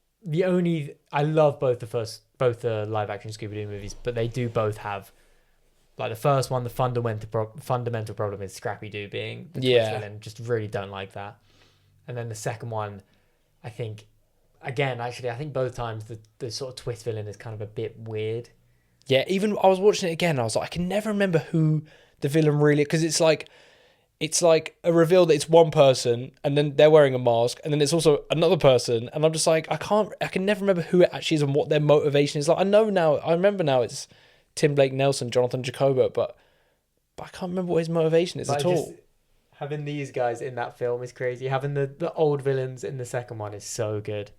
I love both the live action Scooby-Doo movies, but they do both have, like the first one, the fundamental problem is Scrappy-Doo being the twist villain. Just really don't like that. And then the second one, I think both times the sort of twist villain is kind of a bit weird. Yeah, even I was watching it again, and I was like, I can never remember who the villain really, because it's like a reveal that it's one person, and then they're wearing a mask, and then it's also another person, and I'm just like, I can never remember who it actually is and what their motivation is. Like I remember now it's Tim Blake Nelson, Jonathan Jacobo, but I can't remember what his motivation is at all. Having these guys in that film is crazy. Having the old villains in the second one is so good.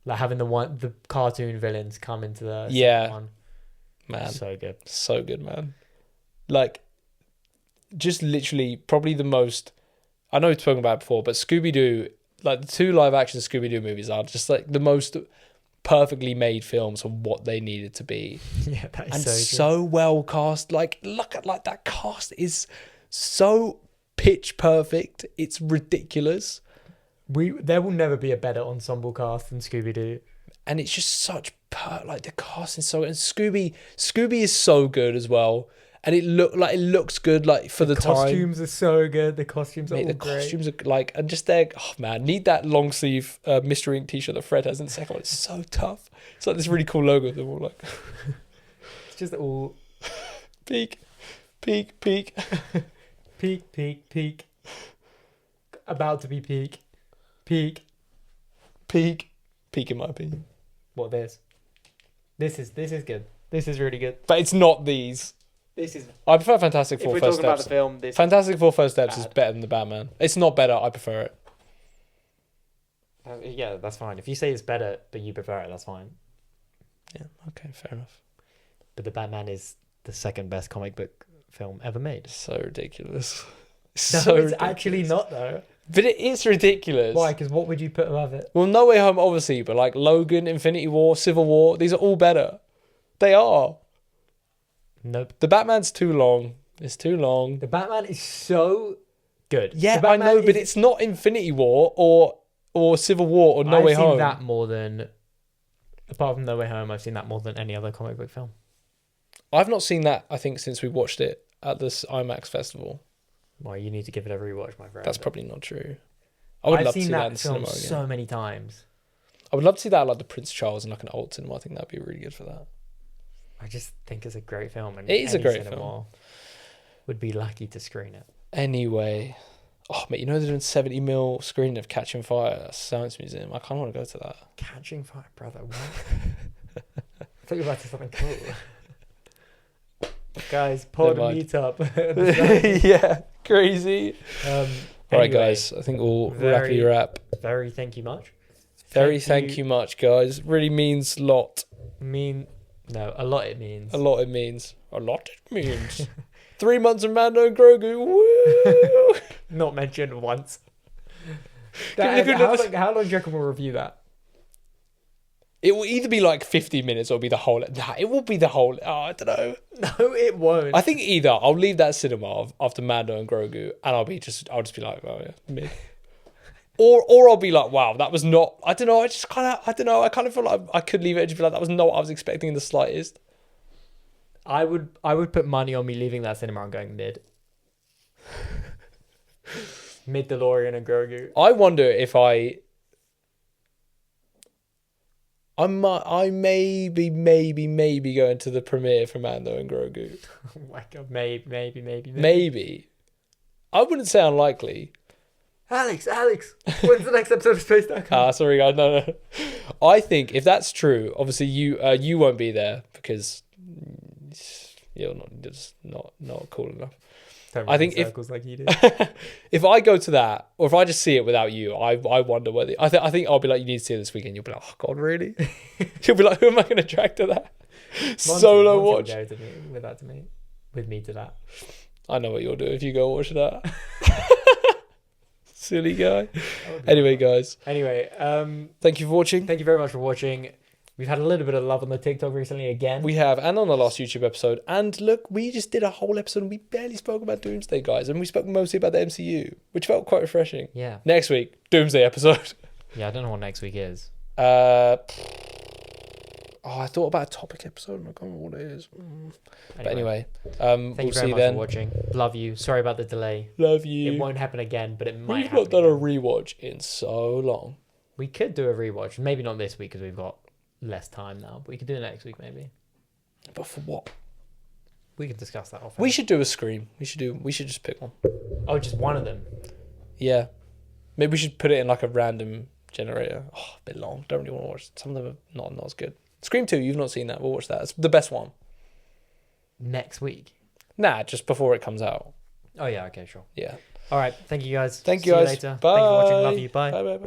Like having the cartoon villains come into the second one. Man. So good. So good, man. Like, just literally probably the most, I know we've spoken about it before, but Scooby-Doo, like the two live action Scooby-Doo movies are just like the most perfectly made films of what they needed to be. Yeah, that is and so well cast. Like, look at like that cast is so pitch perfect. It's ridiculous. There will never be a better ensemble cast than Scooby-Doo. And it's just such like the cast is so good. And Scooby is so good as well. And it looks good like for the time. The costumes are so good. The costumes are all great. The costumes are like, and just there. Oh man, need that long sleeve Mr. Ink t-shirt that Fred has in the second one. It's so tough. It's like this really cool logo. They're all like, it's just all peak, about to be peak in my opinion. What this is good. This is really good. But it's not these. I prefer Fantastic Four First Steps. If we're talking about the film, Fantastic Four First Steps is better than the Batman. It's not better. I prefer it. Yeah, that's fine. If you say it's better, but you prefer it, that's fine. Yeah. Okay. Fair enough. But the Batman is the second best comic book film ever made. So ridiculous. It's actually not though. But it is ridiculous. Why? Because what would you put above it? Well, No Way Home, obviously, but like Logan, Infinity War, Civil War, these are all better. They are. Nope. The Batman's too long. It's too long. The Batman is so good. Yeah, I know, but it's not Infinity War or Civil War or No Way Home. I've seen that more than, apart from No Way Home, I've seen that more than any other comic book film. I've not seen that, I think, since we watched it at this IMAX festival. Well, you need to give it a rewatch, my friend. That's probably not true. I would love to see that in the film cinema again. so many times. I would love to see that at, like, the Prince Charles in like an old cinema. I think that'd be really good for that. I just think it's a great film, and It is a any great cinema film. would be lucky to screen it. Anyway, oh mate, you know they're doing 70mm screening of Catching Fire at Science Museum. I kind of want to go to that. Catching Fire, brother. What? I thought you were about to say something cool. Guys, pod Never mind. meetup. Yeah, crazy. All right, Anyway, guys. I think we'll wrap. Very thank you much. Thank you much, guys. Really means a lot. A lot it means. A lot it means. A lot it means. 3 months of Mando and Grogu. Woo! Not mentioned once. Give me the How long do you reckon we'll review that? It will either be like 50 minutes or be the whole. Nah, it will be the whole. Oh, I don't know. No, it won't. I think either I'll leave that cinema after Mando and Grogu, and I'll just be like, oh yeah, mid. Or I'll be like, wow, that was not. I don't know. I kind of feel like I could leave it and just be like, that was not what I was expecting in the slightest. I would put money on me leaving that cinema and going mid. Mid DeLorean and Grogu. I wonder if I maybe going to the premiere for Mando and Grogu. Oh my god, maybe. Maybe. I wouldn't say unlikely. Alex, when's the next episode of Space Dark? Sorry guys, no. I think if that's true, obviously you won't be there because you're not cool enough. I think like you do. if I go to that, or if I just see it without you, I wonder whether I think I'll be like, you need to see it this weekend. You'll be like, oh god, really? You'll be like, who am I going to drag to that? Solo watch. With me to that. I know what you'll do if you go watch that. Silly guy. Anyway, guys. Thank you for watching. Thank you very much for watching. We've had a little bit of love on the TikTok recently again. We have, and on the last YouTube episode. And look, we just did a whole episode and we barely spoke about Doomsday, guys. And we spoke mostly about the MCU, which felt quite refreshing. Yeah. Next week, Doomsday episode. Yeah, I don't know what next week is. I thought about a topic episode and I can't remember what it is. But anyway, thank we'll you very see you much then. for watching. Love you. Sorry about the delay. Love you. It won't happen again, but it might We've happen not done a again. rewatch in so long. We could do a rewatch. Maybe not this week because we've got less time now. But we could do it next week maybe. But for what? We could discuss that off. We should do a Scream. We should just pick one. Oh, just one of them. Yeah. Maybe we should put it in like a random generator. Oh, a bit long. Don't really want to watch. Some of them are not as good. Scream 2, you've not seen that. We'll watch that. It's the best one. Next week. Nah, just before it comes out. Oh yeah, okay, sure. Yeah. All right, thank you guys. Thank you See guys. you later. Bye. Thank you for watching. Love you. Bye. Bye.